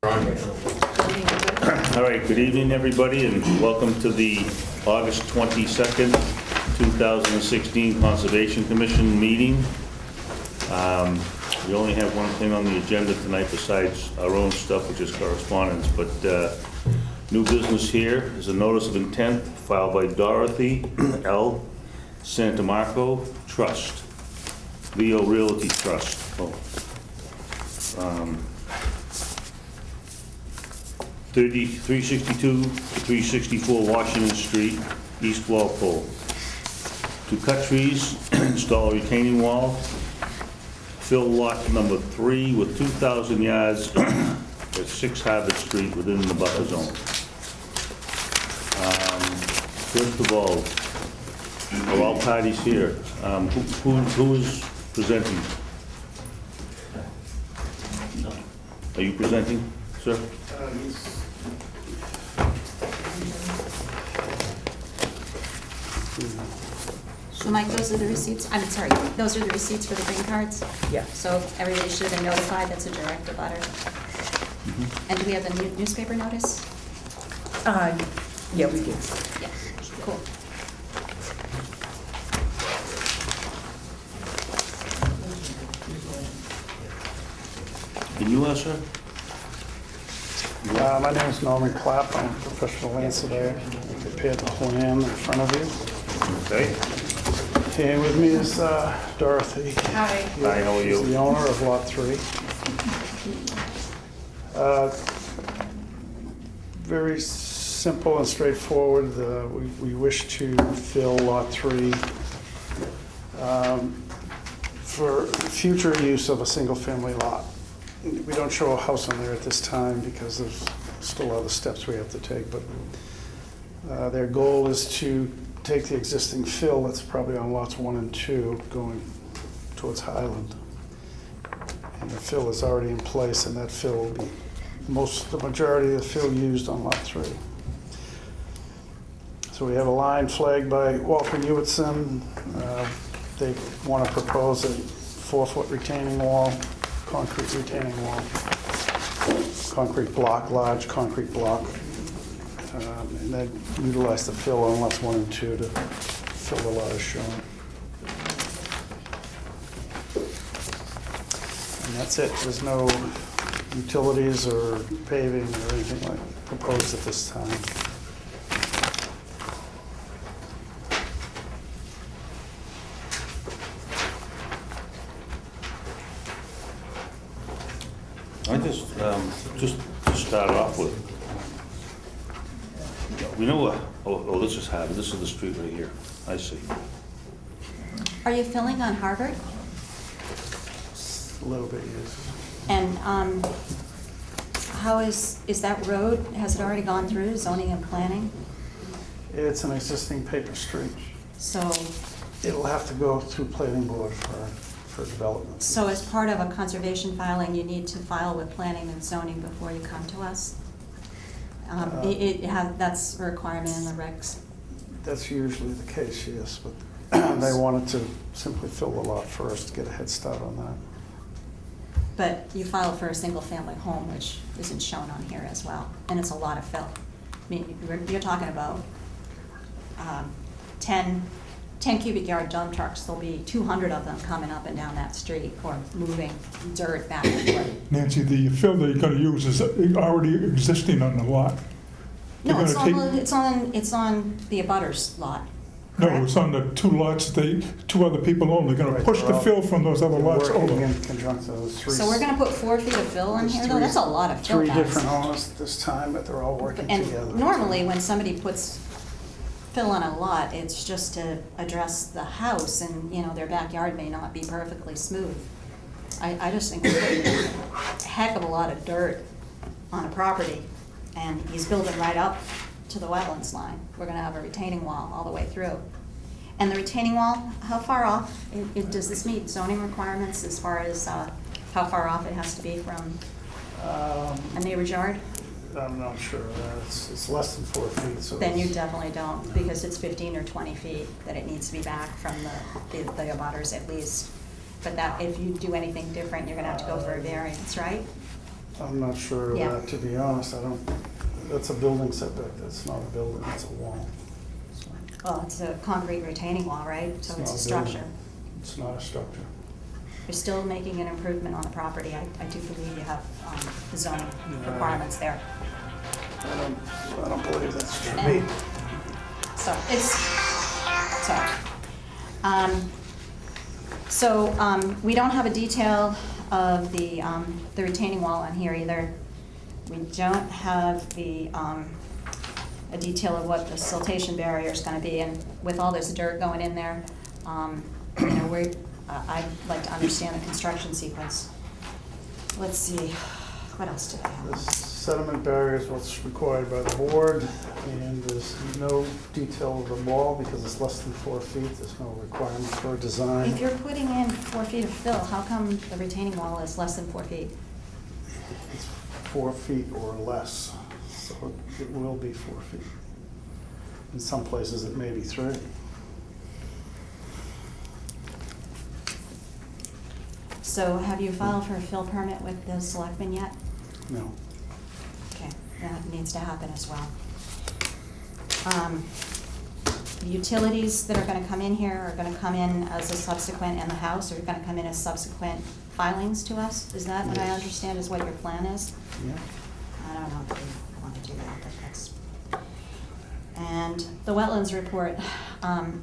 All right, good evening, everybody, and welcome to the August 22nd, 2016 Conservation Commission meeting. We only have one thing on the agenda tonight besides our own stuff, which is correspondence, but new business here is a notice of intent filed by Dorothy L. Santamarco Trust, Leo Realty Trust. 362 to 364 Washington Street, East Walpole. To cut trees, install a retaining wall, fill lot number 3 with 2,000 yards at 6 Harvard Street within the buffer zone. First of all, are all parties here? Who is presenting? Are you presenting, sir? So Mike, those are the receipts, I'm sorry, those are the receipts for the green cards? Yeah. So everybody should have been notified that's a direct abutter. And do we have the newspaper notice? Yeah, we do. Yeah, cool. Can you answer? My name is Norman Clapp. I'm a professional land surveyor. I prepared the plan in front of you. Okay. And with me is Dorothy. Hi. Hi, how are you? She's the owner of Lot 3. Very simple and straightforward. We wish to fill Lot 3 for future use of a single-family lot. We don't show a house on there at this time because there's still other steps we have to take, but their goal is to take the existing fill that's probably on lots 1 and 2 going towards Highland. And the fill is already in place, and that fill will be the majority of the fill used on lot 3. So we have a line flagged by Walter Hewitson. They want to propose a 4-foot retaining wall, concrete retaining wall, concrete block, large concrete block, and then utilize the fill on lots 1 and 2 to fill the lot as shown. And that's it. There's no utilities or paving or anything like proposed at this time. I just to start off with, we know what, oh, this is Harvard, this is the street right here, I see. Are you filling on Harvard? A little bit, yes. And how is that road, has it already gone through zoning and planning? It's an existing paper street. So It'll have to go through planning board for development. So as part of a conservation filing, you need to file with planning and zoning before you come to us? That's a requirement in the regs. That's usually the case, yes, but they wanted to simply fill the lot first, get a head start on that. But you filed for a single-family home, which isn't shown on here as well, and it's a lot of fill. I mean, you're talking about 10 cubic yard dump trucks. There'll be 200 of them coming up and down that street or moving dirt back and forth. Nancy, the fill that you're going to use is already existing on the lot. No, You're it's gonna on the abutters lot. No, correct? it's on the 2 lots, two other people own. They're going to Right, push they're the all- fill from those other lots Working over. in conjunction, those three. So we're gonna put 4 feet of fill in there's here, though? That's a lot of fill, Three guys. different owners at this time, but they're all working together. And normally, when somebody puts fill on a lot, it's just to address the house, and, you know, their backyard may not be perfectly smooth. I just think we're putting a heck of a lot of dirt on a property, and he's building right up to the wetlands line. We're gonna have a retaining wall all the way through. And the retaining wall, how far off, does this meet zoning requirements as far as how far off it has to be from a neighbor's yard? I'm not sure. It's less than 4 feet, so. Then you definitely don't, because it's 15 or 20 feet that it needs to be back from the abutters at least. But that, if you do anything different, you're gonna have to go for a variance, right? I'm not sure of Yeah. that, to be honest. I don't, that's a building setback. That's not a building, it's a wall. So, Well, it's a concrete retaining wall, right? So it's a not structure. building. It's not a structure. You're still making an improvement on the property. I do believe you have the zoning requirements there. I don't believe that's true. And so it's, we don't have a detail of the retaining wall on here either. We don't have a detail of what the siltation barrier is gonna be, and with all this dirt going in there, you know, I'd like to understand the construction sequence. Let's see, what else do they The have? sediment barrier is what's required by the board, and there's no detail of the wall because it's less than 4 feet. There's no requirement for a design. If you're putting in 4 feet of fill, how come the retaining wall is less than 4 feet? It's 4 feet or less, so it will be 4 feet. In some places, it may be 3. So have you filed for a fill permit with the selectmen yet? No. Okay, that needs to happen as well. The utilities that are gonna come in here are gonna come in as a subsequent, and the house are gonna come in as subsequent filings to us? Is that what I Yes. understand is what your plan is? Yeah. I don't know if we want to do that, but that's. And the wetlands report,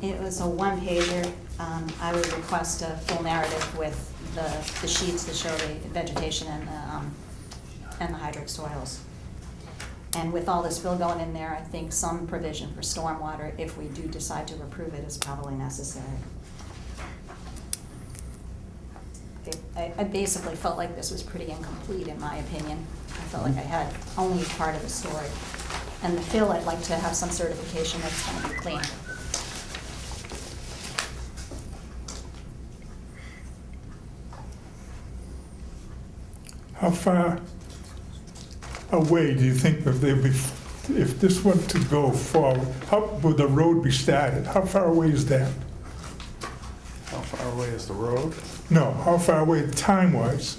it was a one-pager. I would request a full narrative with the sheets that show the vegetation and the hydric soils. And with all this fill going in there, I think some provision for stormwater, if we do decide to approve it, is probably necessary. I basically felt like this was pretty incomplete, in my opinion. I felt like I had only part of the story. And the fill, I'd like to have some certification that it's gonna be clean. How far away do you think that they'd be, if this were to go forward, how would the road be started? How far away is that? How far away is the road? No, how far away time-wise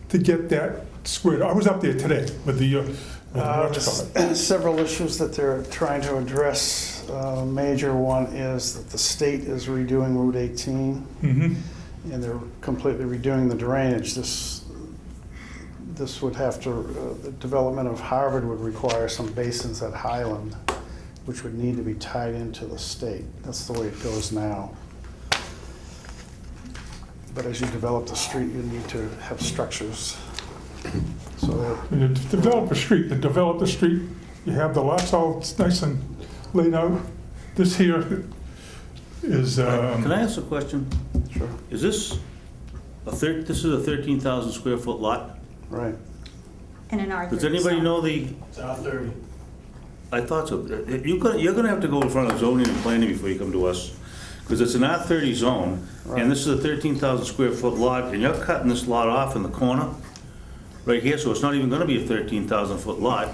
to get that squared? I was up there today with the, what you call it? There's several issues that they're trying to address. Major one is that the state is redoing Route 18, Mm-hmm. and they're completely redoing the drainage. This would have to, the development of Harvard would require some basins at Highland, which would need to be tied into the state. That's the way it goes now. But as you develop the street, you need to have structures. So You develop a street, you have the lots all nice and laid out. This here is, Can I ask a question? sure, Is this this is a 13,000 square foot lot? right. And an R30 Does anybody zone. know the? It's R30. I thought so. You're gonna have to go in front of zoning and planning before you come to us, because it's an R30 zone, Right. and this is a 13,000 square foot lot, and you're cutting this lot off in the corner, right here, so it's not even gonna be a 13,000 foot lot.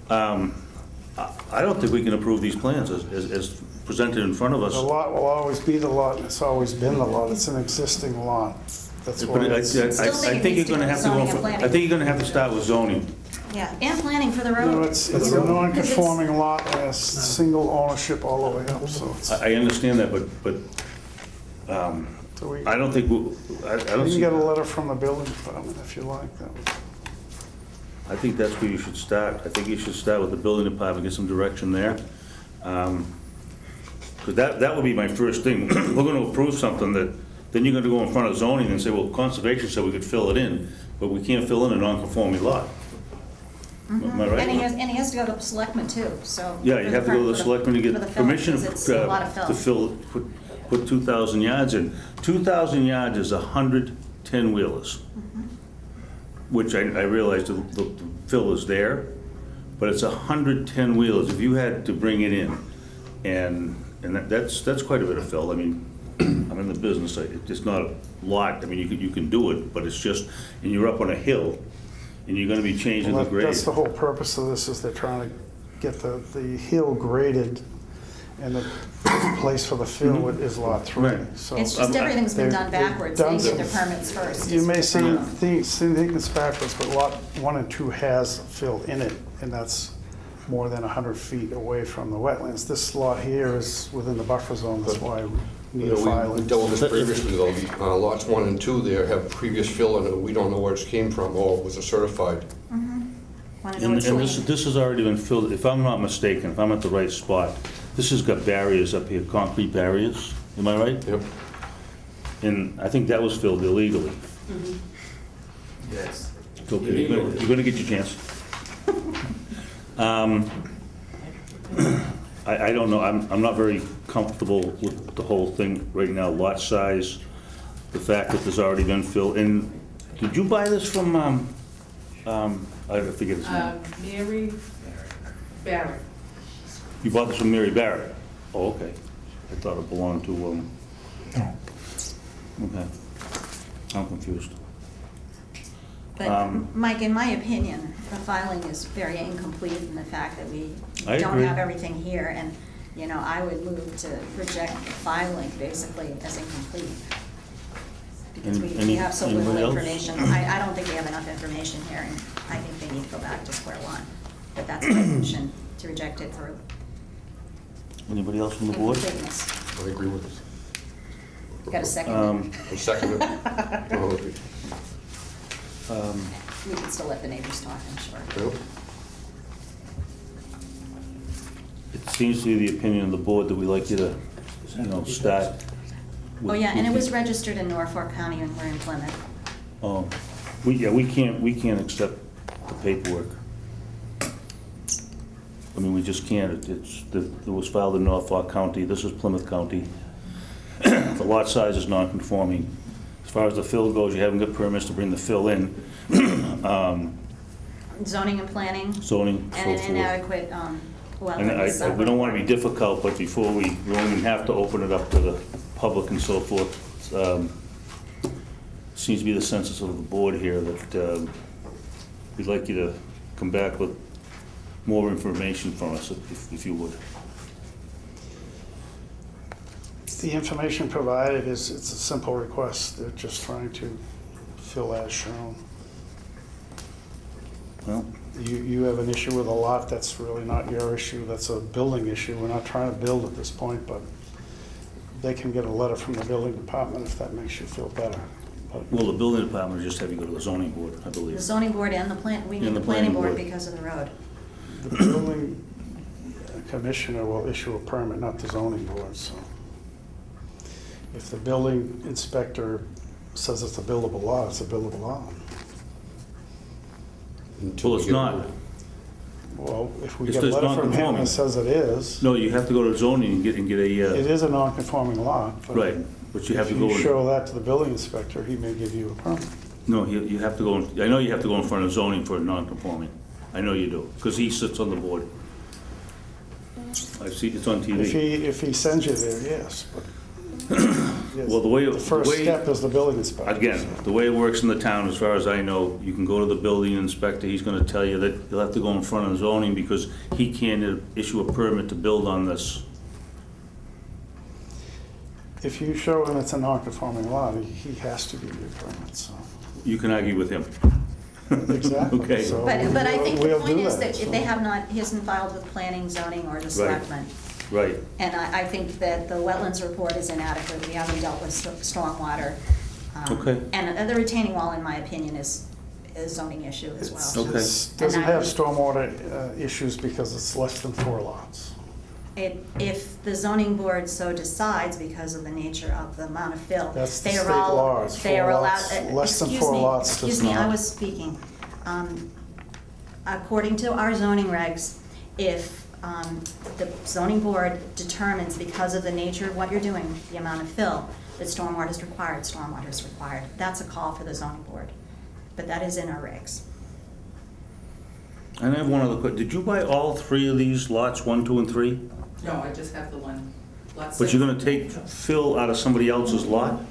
I don't think we can approve these plans as presented in front of us. The lot will always be the lot, it's always been the lot, it's an existing lot. That's But why I it's, think you're gonna have to zoning go, and planning. I think you're gonna have to start with zoning. Yeah, and planning for the road. no, it's a non-conforming lot, and it's single ownership all the way up, so it's, I understand that, but so we, I don't think, I you don't can see, get a letter from the building department if you like, that would. I think that's where you should start. I think you should start with the building department, get some direction there. Because that would be my first thing. We're gonna approve something that, then you're gonna go in front of zoning and say, well, conservation said we could fill it in, but we can't fill in a non-conforming lot. Am I right? And he has to go to the selectmen too, so. Yeah, you have to go to the selectmen to for the get fill, permission because it's a lot of to fill, put 2,000 yards in. 2,000 yards is 100 10-wheelers, which I realize the fill is there, but it's 100 10-wheelers. If you had to bring it in, and that's quite a bit of fill. I mean, I'm in the business, it's not a lot. I mean, you can do it, but it's just, and you're up on a hill, and you're gonna be changing the Well, grade. that's the whole purpose of this, is they're trying to get the hill graded, And the place for the fill is lot 3. Right. So It's just everything's been done they've backwards, they done get their some- permits first. You may see Yeah. think it's backwards, but lot 1 and 2 has fill in it, and that's more than 100 feet away from the wetlands. This lot here is within the buffer zone, that's why we need a We filing. dealt with this previously, though. Lots 1 and 2 there have previous fill, and we don't know where it came from, or was it certified? Wanna know And what's this, going- this has already been filled, if I'm not mistaken, if I'm at the right spot, this has got barriers up here, concrete barriers, am I right? Yep. And I think that was filled illegally. Yes. Okay, you're gonna get your chance. I don't know, I'm not very comfortable with the whole thing right now, lot size, the fact that there's already been filled, and did you buy this from, I forget his name? Mary Barrett. You bought this from Mary Barrett? Oh, okay. I thought it belonged to, No. okay. I'm confused. But, Mike, in my opinion, the filing is very incomplete in the fact that we I don't agree. have everything here, and, you know, I would move to reject the filing basically as incomplete. Because we have so little Anybody else? information. I don't think we have enough information here, and I think they need to go back to square one. But that's my motion, to reject it for Anybody else from the board? incompleteness. I agree with this. Got a second? I second it. Oh, We can still let the neighbors talk, I'm sure. yep. It seems to be the opinion of the board that we like you to, start. Oh, yeah, and it was registered in Norfolk County, and we're in Plymouth. Oh, we can't accept the paperwork. I mean, we just can't. It was filed in Norfolk County, this is Plymouth County. The lot size is non-conforming. As far as the fill goes, you haven't got permits to bring the fill in. Zoning and planning, Zoning, so and an forth. inadequate And wetlands. we don't want to be difficult, but before we don't even have to open it up to the public and so forth, seems to be the census of the board here that we'd like you to come back with more information from us, if you would. The information provided it's a simple request. They're just trying to fill as shown. Well, You have an issue with a lot, that's really not your issue, that's a building issue. We're not trying to build at this point, but they can get a letter from the building department if that makes you feel better. But well, the building department will just have you go to the zoning board, I The believe. zoning board and the plan, we And need the the planning planning board board. because of the road. the building commissioner will issue a permit, not the zoning board, so. If the building inspector says it's a buildable lot, it's a buildable lot. Until Well, we it's get- not. Well, if we It's get a just letter from him non-conforming. that says it is, No, you have to go to zoning and get it a, is a non-conforming lot. but right, but you have to If go. you in- show that to the building inspector, he may give you a permit. No, you have to go, I know you have to go in front of zoning for a non-conforming. I know you do, because he sits on the board. I see, it's on TV. If he sends you there, yes, but. yes, Well, the way- The first the way- step is the building inspector. Again, the way it works in the town, as far as I know, you can go to the building inspector, he's gonna tell you that you'll have to go in front of zoning because he can't issue a permit to build on this. If you show him it's a non-conforming lot, he has to give you a permit, so. You can argue with him. Exactly. Okay. So But I think the we'll point do is that so. if they have not, he hasn't filed with planning, zoning, or the selectmen. Right. And I think that the wetlands report is inadequate, we haven't dealt with stormwater. Okay. And the retaining wall, in my opinion, is a zoning issue as well. Okay. It doesn't have stormwater issues because it's less than 4 lots. If the zoning board so decides, because of the nature of the amount of fill, That's the they are state all, law. It's they 4 are allowed, lots. Less than 4 lots does excuse me, I not. was speaking. According to our zoning regs, if the zoning board determines, because of the nature of what you're doing, the amount of fill, that stormwater is required, stormwater is required. That's a call for the zoning board, but that is in our regs. And I have one other question. Did you buy all 3 of these lots, 1, 2, and 3? No, I just have the one. Lot But six. you're gonna take fill out of somebody else's lot?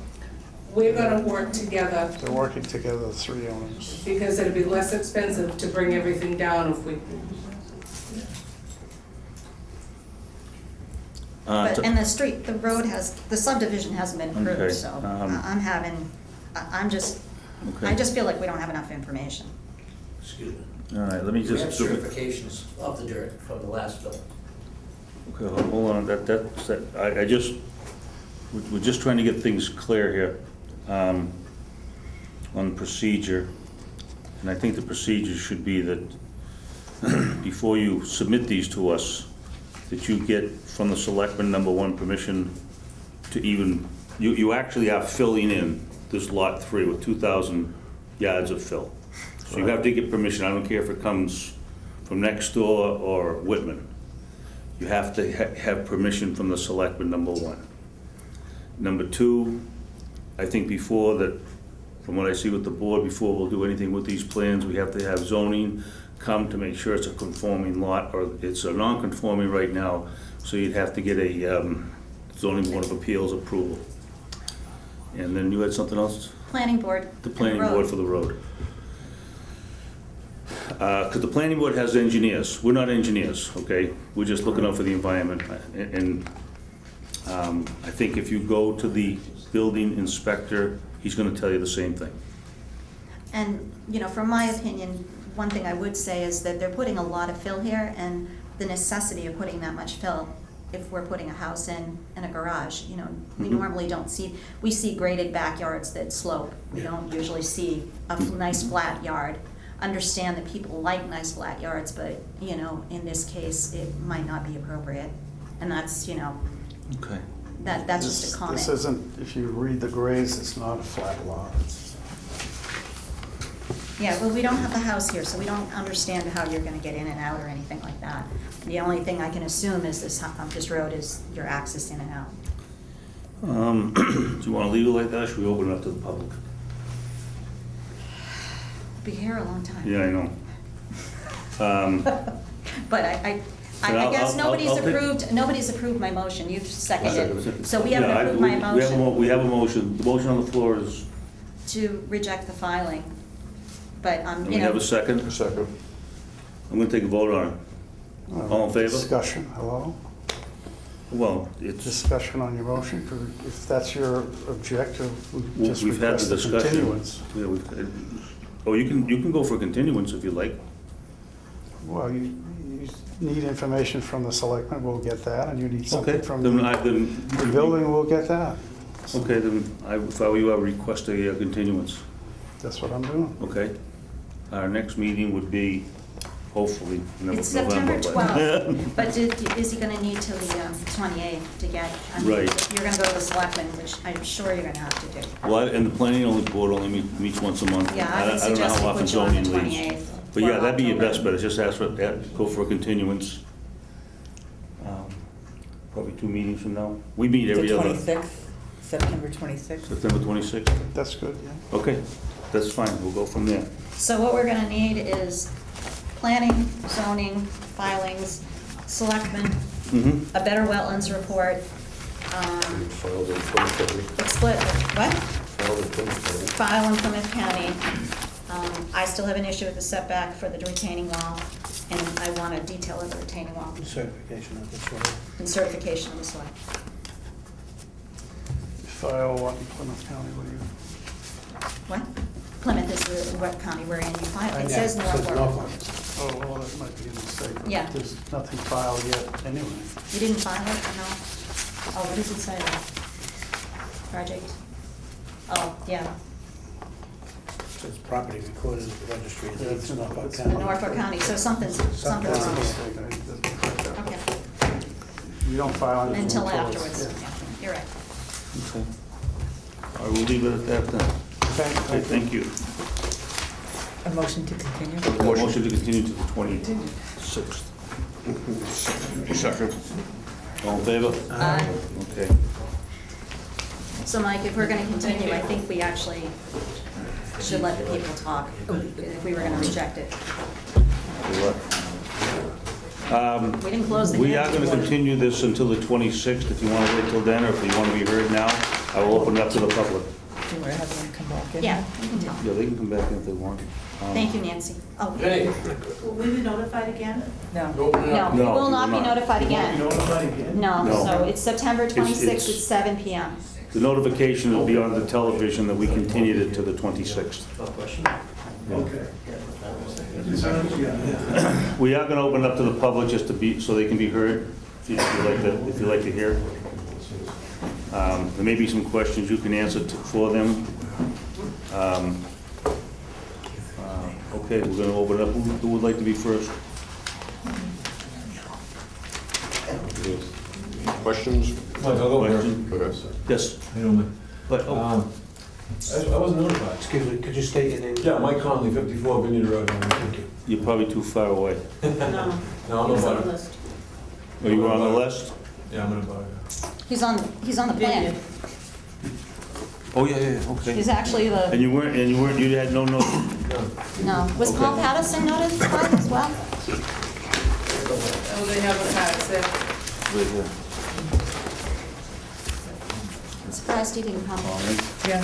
We're gonna work together They're working together, the 3 owners. because it'd be less expensive to bring everything down if we, But, to- and the street, the road has, the subdivision hasn't been Okay, approved, so I'm having, I Okay. just feel like we don't have enough information. Excuse me. All right, let me We have just, certifications of the dirt from the last bill. okay, hold on, I just, we're just trying to get things clear here, on procedure. And I think the procedure should be that before you submit these to us, that you get from the selectman, number one, permission to even, you actually are filling in this lot 3 with 2,000 yards of fill. So you have to get permission, I don't care if it comes from next door or Whitman. You have to have permission from the selectman, number one. Number two, I think before that, from what I see with the board, before we'll do anything with these plans, we have to have zoning come to make sure it's a conforming lot, or it's a non-conforming right now, so you'd have to get a zoning board of appeals approval. And then you had something else? Planning board. The and planning road. board for the road. Because the planning board has engineers. We're not engineers, okay? We're just looking out for the environment. And I think if you go to the building inspector, he's gonna tell you the same thing. And, you know, from my opinion, one thing I would say is that they're putting a lot of fill here, and the necessity of putting that much fill, if we're putting a house in a garage, you know, we Mhm. normally don't see, we see graded backyards that slope. We don't usually see a nice flat yard. Understand that people like nice flat yards, but, you know, in this case, it might not be appropriate. And that's, you know, Okay. that's just a comment. This isn't, if you read the grades, it's not a flat lot. Yeah, well, we don't have the house here, so we don't understand how you're gonna get in and out or anything like that. The only thing I can assume is this road is your access in and out. Do you wanna leave it like that, or should we open it up to the public? Be here a long time. Yeah, I know. But I I'll- guess I'll- nobody's I'll pick- nobody's approved my motion, you've seconded. Second. So we haven't Yeah, approved my we have motion we have a motion. The motion on the floor is, to reject the filing. But, and you we have know, a second. Second. I'm gonna take a vote on it. All in favor? Discussion, hello? Well, it's, Discussion on your motion, 'cause if that's your objective, we just we've had the request a discussion. continuance. Yeah, oh, you can go for a continuance if you like. Well, you need information from the selectmen, we'll get that, and you need something Okay, from then the building, we'll get that. Okay, then if I were you, I would request a continuance, That's what I'm doing. okay? Our next meeting would be, hopefully, it's November. September but- 12th, but is he gonna need till the 28th to get? I mean, Right. if you're gonna go to the selectmen, which I'm sure you're gonna have to do. Well, and the planning board only meets once a month. Yeah, I don't would know suggest how we often put you on the zoning leaves. 28th. But yeah, for that'd be your October. best bet, is just ask for that, go for a continuance. Probably 2 meetings from now. We meet every The other, 26th, September 26th. September 26th. That's good, yeah. Okay, that's fine, we'll go from there. So what we're gonna need is planning, zoning, filings, selectmen, Mm-hmm. a better wetlands report, Filed in Plymouth County. what? Filed in Plymouth County. File in Plymouth County. I still have an issue with the setback for the retaining wall, and I want a detail of the retaining wall Certification of the soil. and certification of the soil. File what in Plymouth County, what do you? What? Plymouth is what county we're in, you file, it says Norfolk. Oh, well, that might be a mistake. but Yeah. There's nothing filed yet anyway. You didn't file it, no? Oh, what does it say? Project? Oh, yeah, It's property recorded at the registry of Yeah, deeds, it's- Norfolk it's- the County. Norfolk County, so something's That's a wrong. mistake. It doesn't reflect that. Okay, You don't file anything until it's- afterwards, yeah. yeah, you're right. Okay. All right, we'll leave it at that then. Okay, thank you. A motion to continue? Motion to continue to the 26th. Second. All in favor? Aye. Okay. So Mike, if we're gonna continue, I think we actually should let the people talk, if we were gonna reject it. We didn't close the hearing. We are going to continue this until the 26th. If you want to wait till then, or if you want to be heard now, I will open it up to the public. Do you want to have them come back in? Yeah, we can tell. Yeah, they can come back in if they want. Thank you, Nancy. Oh, Hey. Will we be notified again? No. no, we No, will not we be will not. notified again. No, No. so it's September 26th at it's- 7 PM. The notification will be on the television that we continued it to the 26th. We are going to open up to the public just to be, so they can be heard, if you'd like to hear. There may be some questions you can answer for them. Okay, we're going to open it up. Who would like to be first? Questions? I'll go Question? Okay. Yes. You know me. But, oh, I wasn't notified. Excuse me, could you state your name? Yeah, Mike Conley, 54 Vineyard Road. Thank you. you're probably too far away. No. No, I'm He was on about the it. list. Oh, you were on the list? Yeah, I'm about it. He's on the plan. Oh, yeah, okay. He's actually And the, you had no notice? no. Was Paul Okay. Patterson notified as well? Oh, they have a fax there. Right here. I'm surprised he didn't come. All right. Yeah.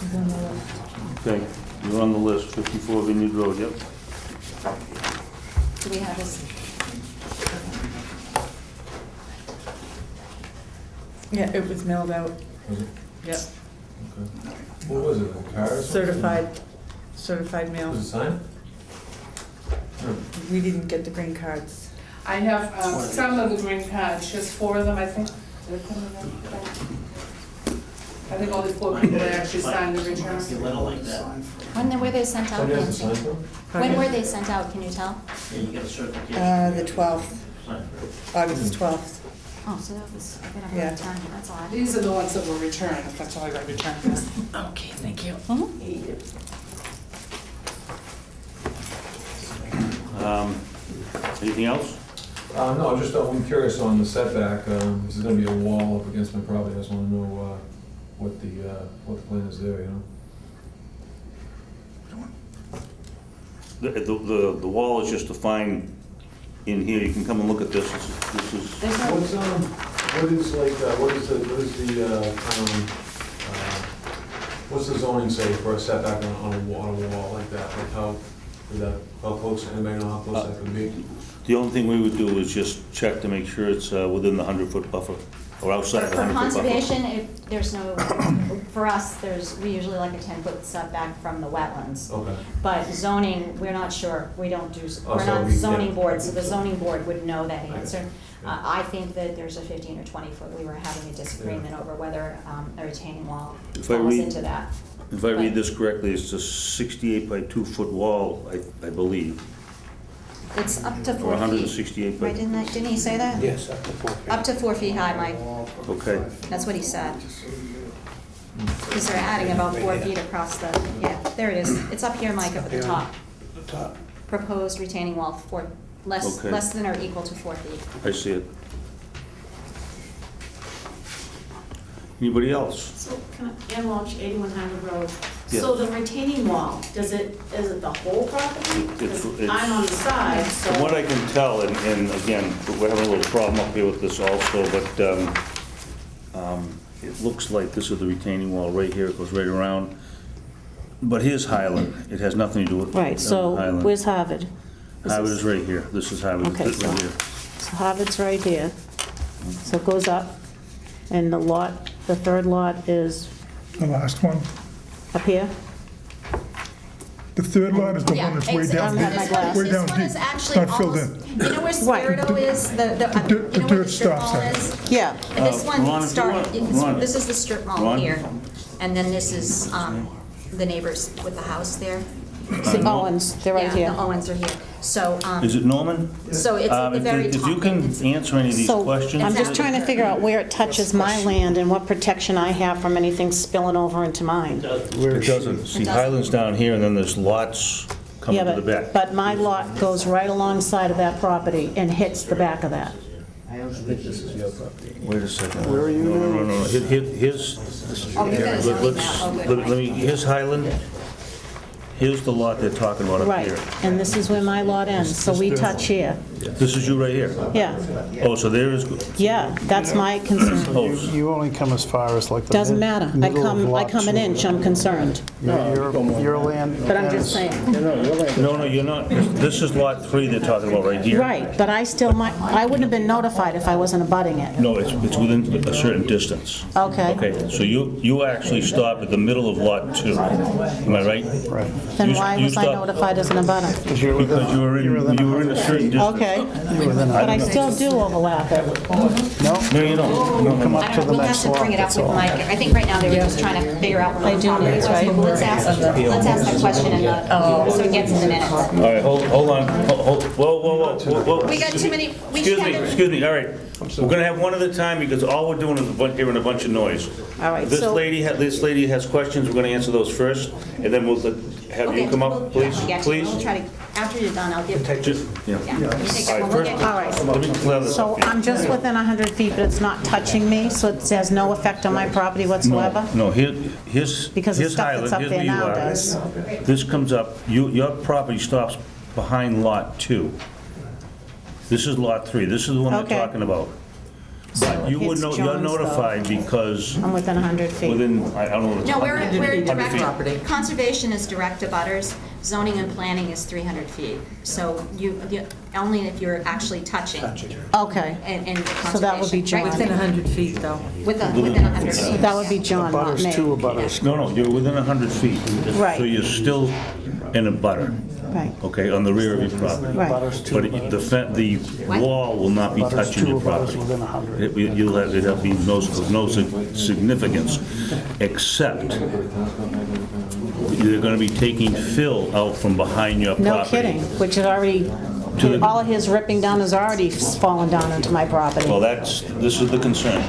He's on the list. Okay, you're on the list, 54 Vineyard Road, yep. Do we have his? Yeah, it was mailed out. Was it? Yep. Okay. What was it, a car or something? Certified mail. Was it signed? We didn't get the green cards. I have some of the green cards, just 4 of them, I think. Did I put them in there? I think only 4 people actually signed the return. When were they sent out, Somebody has to Nancy? sign for it? When were they sent out, can you tell? The 12th, August 12th. Oh, so that was a bit of Yeah. a time, that's odd. These are the ones that were returned, if that's all I got returned. Okay, thank you. Anything else? No, just, I'm curious on the setback, this is gonna be a wall up against my property, I just wanna know, what the plan is there, you know? The wall is just defined in here, you can come and look at this. This is, There's no, What is like, what's the zoning say for a setback on a wall like that? Like how close, anybody know how close that could be? the only thing we would do is just check to make sure it's within the 100-foot buffer, or outside of the for 100-foot buffer. conservation, if there's no, for us, we usually like a 10-foot setback from the wetlands. Okay. But zoning, we're not sure, we don't do, Oh, we're so not we- zoning yeah. board, so the zoning board would know that Okay. answer. Yeah. I think that there's a 15 or 20 foot, we were having a disagreement over whether a retaining wall If I falls read- into that. If I read this correctly, it's a 68 by 2-foot wall, I believe, It's up to 4 feet. or 168 by, Right, didn't he say that? Yes, up to 4 feet. Up to 4 feet high, Mike, okay. that's what he said. Because they're adding about 4 feet across the, yeah, there it is, it's up here, Mike, up at the top. The top. Proposed retaining wall, less Okay. than or equal to 4 feet. I see it. Anybody else? So, can I, Ann Walsh, 81 Highland Road. Yeah. So the retaining wall, is it the whole property? It's- 'Cause it's- I'm on the side, so. From what I can tell, and again, we're having a little problem up here with this also, but it looks like this is the retaining wall right here, it goes right around. But here's Highland, it has nothing to do with Right, so Highland. where's Harvard? Harvard is right here, this is Harvard, Okay, right so- here. So Harvard's right here. So it goes up, and the third lot is The last one. up here? The third lot is the Yeah, one that's way down exactly. deep. my This glass. Way this down one deep. is actually Not filled almost, in. you know where Right. Spirito is? You know The where dirt the strip stops mall at it. is? Yeah. And this Ron, one if you started, want- Ron. this is the strip mall Ron. here, and then this is the neighbors with the house there. The Owens, they're right Yeah, here. the Owens are here. So, Is it Norman? so it's at the very top. If you can It's- answer any of these So questions. I'm just trying to figure out where it touches my land and what protection I have from anything spilling over into mine. It doesn't. See, doesn't. Highland's down here, and then there's lots coming Yeah, to the back. but my lot goes right alongside of that property and hits the back of that. Wait a second. Where are you No. Here's, Oh, you're gonna zoning let's- map. Oh, good. let me, here's Highland. Here's the lot they're talking about up Right, here. and this is where my lot ends, so we touch here. This is you right here? Yeah, Oh, so there is, yeah, that's my concern. You only come as far as like the Doesn't matter, I middle of come lot an two. inch, I'm concerned. Your land. But I'm just saying. no, you're not. This is lot 3 they're talking about right here. Right, but I still might, I wouldn't have been notified if I wasn't abutting it. No, it's within a certain distance. Okay, Okay, so you actually stopped at the middle of lot 2. Am I right? Right. then You- why you was I stopped- notified as an abutter? Because you were in a certain distance. Okay, but I still do overlap it. No, No, you don't. come I up to don't know, the we'll have next to lot, bring it up that's with all. Mike. I think right now they were just trying to figure out what I the do property need, was, right? but let's ask that question in the, so it gets in the minutes. All right, hold on. Whoa. We got too many, we Excuse should me, have the- excuse me, all right. We're gonna have one at a time because all we're doing is hearing a bunch of noise. All right, This so- lady has questions, we're gonna answer those first, and then we'll have you Okay, come we'll up, please, get to it. please. We'll try to, after you're done, I'll give, Just, yeah. yeah, you take that All one, right, we'll get. All right, Let me clear this so up. I'm just within 100 feet, but it's not touching me, so it has no effect on my property whatsoever? No, here's Because the here's stuff Highland, that's up here's there where you now are. does. This comes up, your property stops behind lot 2. This is lot 3, this is the one we're Okay. talking about. But you would it's know, John's, you're though. notified because I'm within 100 feet. within, I don't know. No, we're 100 direct, feet. conservation is direct to butters, zoning and planning is 300 feet. So only if you're actually touching Okay, and conservation. So that would be John. right? Within 100 feet, though. Within 100 feet. that would be John, not Butters, me. two butters. No, you're within 100 feet. Right. So you're still in a butter, Right, okay, on the rear of your property. right. Butters, two But butters. the wall will not be Butters, touching two your butters property. within 100. It'll be no significance, except you're gonna be taking fill out from behind your property. No kidding, which is already, all of his ripping down has already fallen down into my property. Well, this is the concern.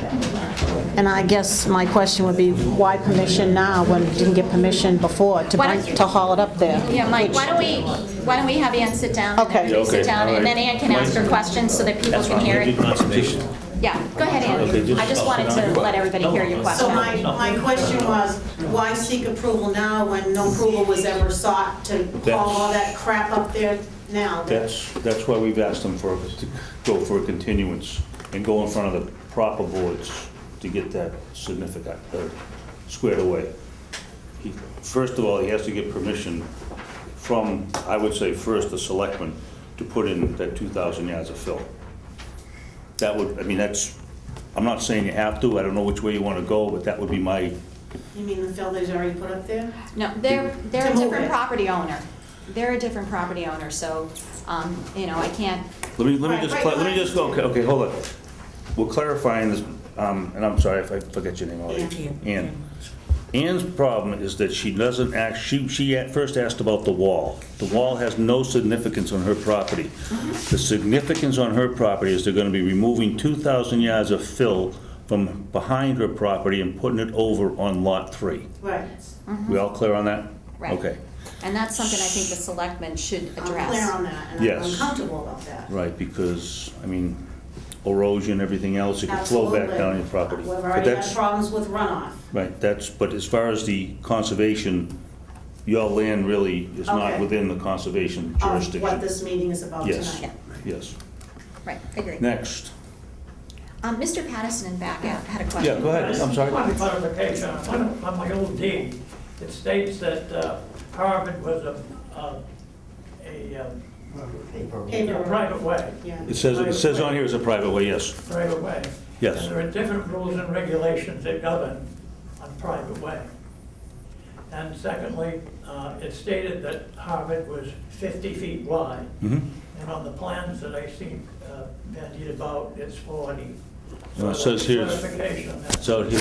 And I guess my question would be, why permission now when we didn't get permission before Why don't- to haul it up there? Yeah, Mike, why don't we have Ann sit down? and then Okay. you Okay, Sit down, all and then right. Ann can ask her questions so that people can hear it. Yeah, go ahead, Okay, Ann. just- I just wanted to let everybody hear your So question. my question was, why seek approval now when no approval was ever sought to haul all that crap up there now? That's why we've asked them to go for a continuance and go in front of the proper boards to get that significant, squared away. First of all, he has to get permission from, I would say, first the selectmen to put in that 2,000 yards of fill. That would, I mean, I'm not saying you have to, I don't know which way you want to go, but that would be my, You mean the fill that he's already put up there? No, they're To a move different it. property owner. They're a different property owner, so, I can't, let me Right, just go, okay, hold on. We're clarifying this, and I'm sorry if I forget your name already. Ann. Ann's problem is that she doesn't she at first asked about the wall. The wall has no significance on her property. The significance on her property is they're gonna be removing 2,000 yards of fill from behind her property and putting it over on lot 3. Right. We all clear on that? right. Okay, And that's something I think the selectmen should I'm address. clear on that, and I'm Yes. uncomfortable about that. right, because, I mean, erosion, everything else, it could flow back Absolutely. down your property. We've But already had that's problems with runoff. right, but as far as the conservation, your land really is not Okay. within the conservation Of jurisdiction. what this meeting is about Yes, tonight. yes. Right, I agree. Next. Mr. Patterson in back had a question. Yeah, go ahead, I'm sorry. Point of clarification, on my old deed, it states that Harvard was a private way, Yeah. It says on here it's a private way, yes, private way. yes. And there are different rules and regulations that govern on private way. And secondly, it stated that Harvard was 50 feet wide. Mhm. And on the plans that I see bandied about, it's 40. Well, it says here, Clarification that- it's out here,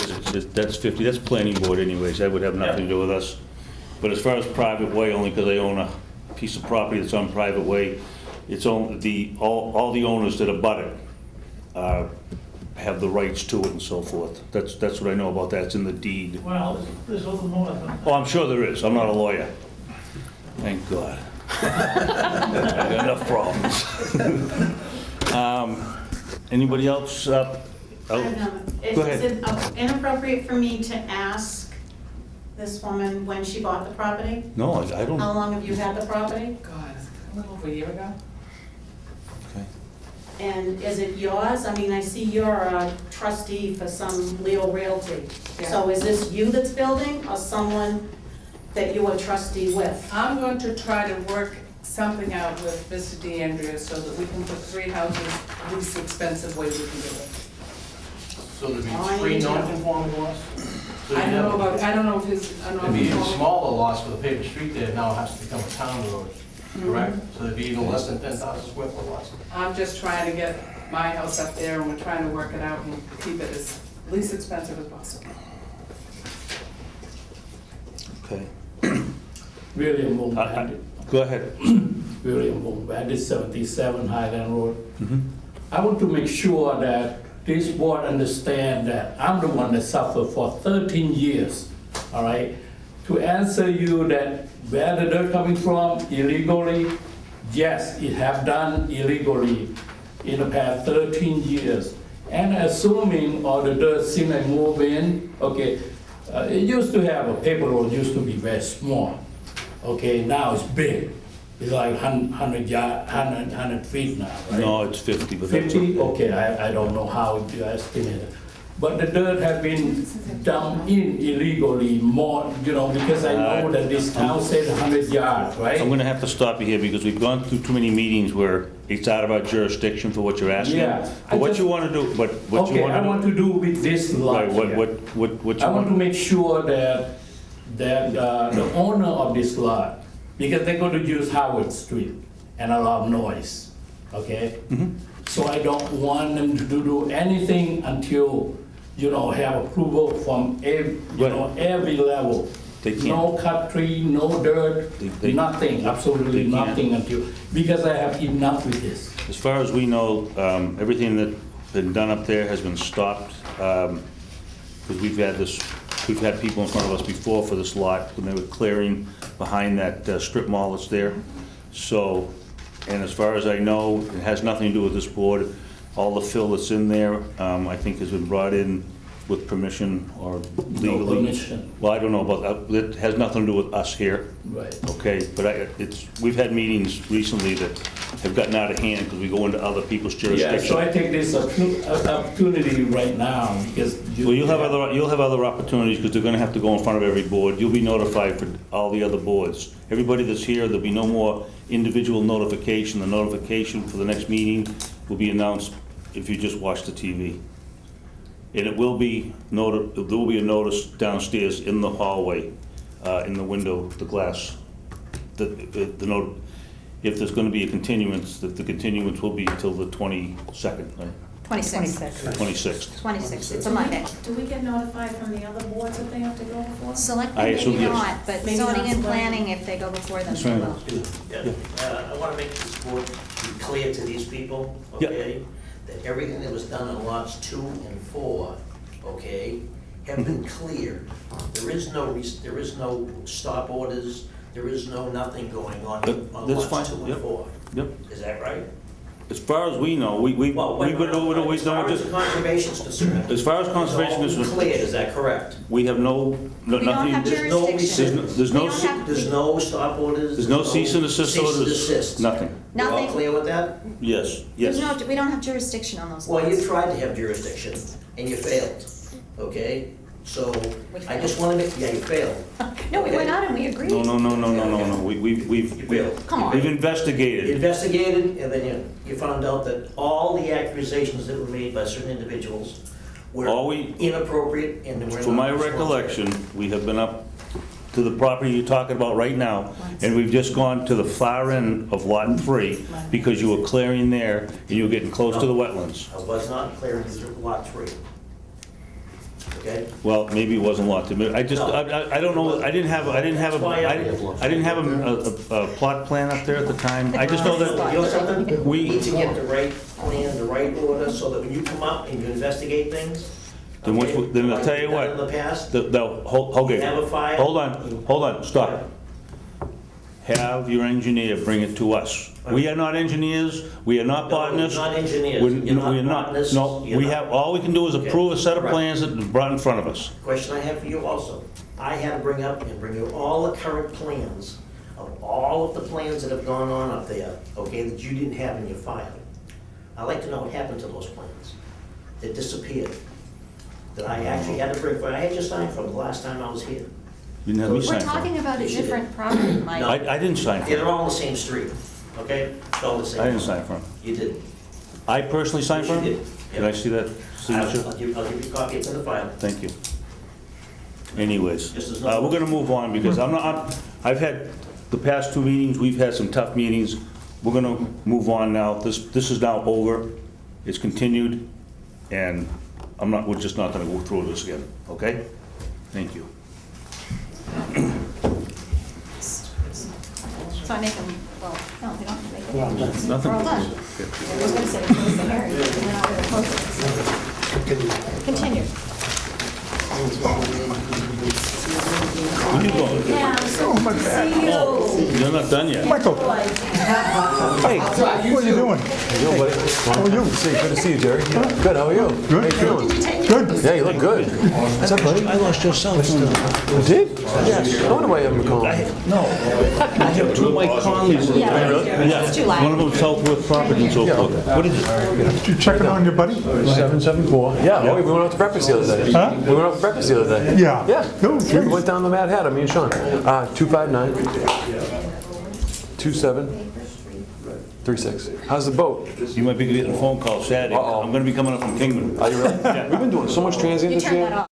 that's 50, that's planning board anyways, that would have nothing to do with us. But as far as private way, only because they own a piece of property that's on private way, it's only, all the owners that abut it have the rights to it and so forth. That's what I know about that, it's in the deed. Well, there's a little more than that. Oh, I'm sure there is, I'm not a lawyer. Thank God. I've got enough problems. Anybody else? I don't know. Go ahead. Is it inappropriate for me to ask the this woman when she bought the property? No, I How don't, long have you had the property? God, a little over a year ago. okay. And is it yours? I mean, I see you're a trustee for some Leo Realty. So is this you that's building or someone that you are trustee with? I'm going to try to work something out with Mr. DeAndrea so that we can put 3 houses the least expensive way we can do it. So there'd Oh, I be 3 need to know. non-conforming lots? So I you'd don't know have- about, I don't know if his, I don't know There'd if be he's. even smaller lots with a paper street there, now it has to become a town road, correct? So there'd be even less than 10,000 square foot lots. I'm just trying to get my house up there and we're trying to work it out and keep it as least expensive as possible. Okay. William Boom, Go ahead. William Boom, Bandit 77 Highland Road. Mhm. I want to make sure that this board understand that I'm the one that suffered for 13 years, all right? To answer you that where the dirt coming from illegally, yes, it have done illegally in the past 13 years. And assuming all the dirt seem like move in, okay, it used to have a paper road, used to be very small. Okay, now it's big. It's like 100 feet now, right? No, it's 50, but that's 50? okay. Okay, I don't know how you estimate it. But the dirt has been dumped in illegally more, because I know that this town said 100 yards, right? I'm gonna have to stop you here because we've gone through too many meetings where it's out of our jurisdiction for what you're asking. Yeah, But I what just- you wanna do, but what you Okay, I wanna want do. to do with this lot Right, here. what you I want to want. make sure that the owner of this lot, because they're going to use Howard Street and a lot of noise, okay? Mhm. So I don't want them to do anything until, have approval from every level. They can't. No cut tree, no dirt, They- nothing, absolutely they can't. nothing until, because I have enough with this. As far as we know, everything that's been done up there has been stopped, because we've had people in front of us before for this lot, when they were clearing behind that strip mall that's there. So, and as far as I know, it has nothing to do with this board. All the fill that's in there, I think has been brought in with permission or legally. permission. Well, I don't know about that, it has nothing to do with us here. Right. Okay, but we've had meetings recently that have gotten out of hand because we go into other people's Yeah, jurisdiction. so I take this opportunity right now, because. Well, you'll have other opportunities because they're gonna have to go in front of every board. You'll be notified for all the other boards. Everybody that's here, there'll be no more individual notification. The notification for the next meeting will be announced if you just watch the TV. And there will be a notice downstairs in the hallway, in the window, the glass. The note, if there's gonna be a continuance, that the continuance will be till the 22nd, right? 26th. 26th. 26th, it's a Monday. Do we get notified from the other boards that they have to go before? I Selectmen, assume maybe yes. not, but Maybe zoning not and selectmen. planning, if they go before them, That's they right. will. I want to make this board be clear to these people, Yeah. okay? That everything that was done in lots 2 and 4, okay, have been cleared. There is no stop orders, there is no nothing going on That's lots fine. 2 and Yep. 4. Yep. Is that right? As far as we know, we've been over, As far as the conservation's concerned. as far as conservation is it's all cleared, is that correct? we have no, We don't nothing. have There's no jurisdiction. There's no, We don't have- There's no stop orders? there's no cease and desist cease and orders. desist. Nothing. We're all Nothing. clear with that? Yes, There's yes. no, we don't have jurisdiction on those Well, you lots. tried to have jurisdiction, and you failed, okay? So, We I just failed. want to make, yeah, you failed. No, we went out and we agreed. No. We've You failed. Come on. we've You investigated. investigated, and then you found out that all the accusations that were made by certain individuals were All we- inappropriate, and they were not From my responsible. recollection, we have been up to the property you're talking about right now, and we've just gone to the far end of Lot 3 because you were clearing there and you were getting close to the wetlands. I was not clearing through lot 3. Okay? Well, maybe it wasn't Lot 3. I just, I don't know, I didn't have a plot plan up there at the time. I just know You that know something? You we, need to get the right plan, the right order, so that when you come up and you investigate things. Then okay, then I'll like tell you you've done what. In the past, Okay, have a file. hold on, stop. Have your engineer bring it to us. We are not engineers, we are not No, botanists. you're not engineers. We're- You're not we're botanists. No, You're we not- have, all we can do is Okay, approve a set of right. plans that is brought in front of us. Question I have for you also. I had to bring up and bring you all the current plans of all of the plans that have gone on up there, okay, that you didn't have in your file. I'd like to know what happened to those plans. They disappeared. That I actually had to bring, I had you signed from the last time I was here. You didn't have me We're sign for talking it. about a Yes, you did. different property, Mike. No. I didn't sign for Yeah, it. they're all on the same street, okay? It's all the same. I didn't sign for it. You did. I personally signed for Yes, you it? did. Can I see that I'll signature? give you a copy, it's in the file. Thank you. Anyways, Yes, there's no- we're gonna move on because I've had, the past 2 meetings, we've had some tough meetings. We're gonna move on now. This is now over. It's continued, and we're just not gonna go through this again, okay? Thank you. So I make them, well, no, they don't have to make any motions. Nothing. We're all done. I was gonna say, close the hearing, and then I'm gonna close it. Continue. Where you going? Yeah, so, see you. You're not done yet. Michael, hey, what are you doing? Yo, buddy. How are you? Good to see you, Jerry. Good, how are you? Good, good. Good. Yeah, you look good. What's up, buddy? I lost your cell phone. You did? Yes. I wonder why you haven't called. I have 2 Mike Conleys. Yeah, it's too loud. One of them Southworth Property and so forth. What is it? You checking on your buddy? 774. Yeah, oh, we went out to breakfast the other day. Huh? We went out to breakfast the other day. Yeah. Yeah. Oh, We geez. went down the Mad Hatter, me and Sean. 259 2736. How's the boat? You might be getting a phone call Saturday. Uh-oh. I'm gonna be coming up from Kingman. Are you really? We've been doing so much transient You this turn year. that off.